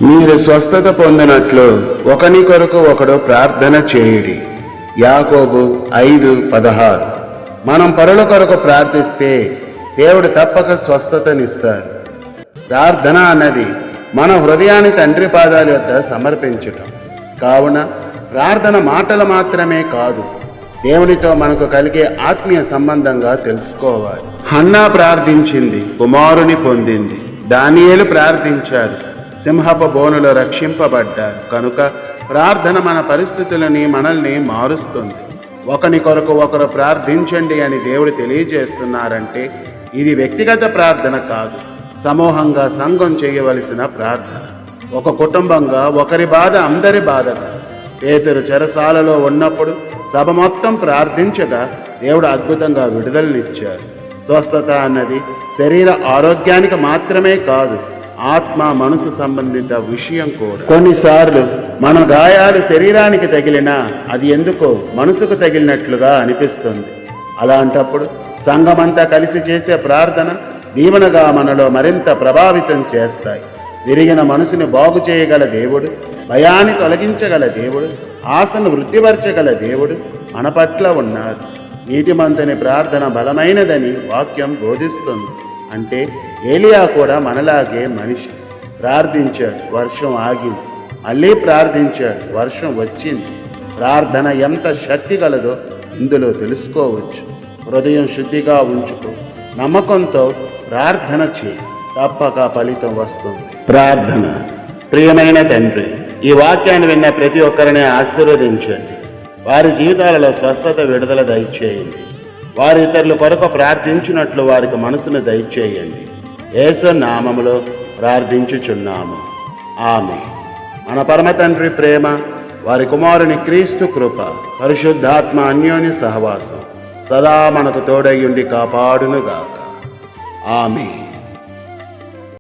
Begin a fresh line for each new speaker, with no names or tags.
మీరు స్వస్థత పొందినట్లు ఒకని కొరకు ఒకడు ప్రార్థన చేయుడి. యాకోబు 5:16. మనం పరుల కొరకు ప్రార్థిస్తే దేవుడు తప్పక స్వస్థతనిస్తారు. ప్రార్థన అన్నది మన హృదయాన్ని తండ్రి పాదాల యొద్ద సమర్పించటం. కావున ప్రార్థన మాటలు మాత్రమే కాదు, దేవునితో మనకు కలిగే ఆత్మీయ సంబంధంగా తెలుసుకోవాలి. హన్నా ప్రార్థించింది, కుమారుని పొందింది. దానియేలు ప్రార్థించారు, సింహపు బోనులో రక్షింపబడ్డారు. కనుక ప్రార్థన మన పరిస్థితులని, మనల్ని మారుస్తుంది. ఒకని కొరకు ఒకరు ప్రార్థించండి అని దేవుడు తెలియజేస్తున్నారంటే ఇది వ్యక్తిగత ప్రార్థన కాదు, సమూహంగా సంఘం చేయవలసిన ప్రార్థన. ఒక కుటుంబంగా ఒకరి బాధ అందరి బాధగా. పేతురు చెరసాలలో ఉన్నప్పుడు సభ మొత్తం ప్రార్థించగా దేవుడు అద్భుతంగా విడుదలనిచ్చారు. స్వస్థత అన్నది శరీర ఆరోగ్యానికి మాత్రమే కాదు, ఆత్మ మనసు సంబంధిత విషయం కూడా. కొన్నిసార్లు మన గాయాలు శరీరానికి తగిలినా అది ఎందుకో మనసుకు తగిలినట్లుగా అనిపిస్తుంది. అలాంటప్పుడు సంఘమంతా కలిసి చేసే ప్రార్థన దీవెనగా మనలో మరింత ప్రభావితం చేస్తాయి. విరిగిన మనసుని బాగు చేయగల దేవుడు, భయాన్ని తొలగించగల దేవుడు, ఆశను వృద్ధిపరచగల దేవుడు మన పట్ల ఉన్నారు. నీతిమంతుని ప్రార్థన బలమైనదని వాక్యం బోధిస్తుంది. అంటే ఏలియా కూడా మనలాగే మనిషి. ప్రార్థించాడు, వర్షం ఆగింది. మళ్ళీ ప్రార్థించాడు, వర్షం వచ్చింది. ప్రార్థన ఎంత శక్తి గలదో ఇందులో తెలుసుకోవచ్చు. హృదయం శుద్ధిగా ఉంచుకో, నమ్మకంతో ప్రార్థన చేయి, తప్పక ఫలితం వస్తుంది. ప్రార్థన. ప్రియమైన తండ్రి, ఈ వాక్యాన్ని విన్న ప్రతి ఒక్కరిని ఆశీర్వదించండి. వారి జీవితాలలో స్వస్థత, విడుదల దయచేయండి. వారి ఇతరుల కొరకు ప్రార్థించినట్లు వారికి మనసును దయచేయండి. యేసు నామములో ప్రార్థించుచున్నాము, ఆమేన్. మన పరమ తండ్రి ప్రేమ, వారి కుమారుని క్రీస్తు కృప, పరిశుద్ధాత్మ అన్యోన్య సహవాసం సదా మనకు తోడయ్యుండి కాపాడునుగాక, ఆమేన్.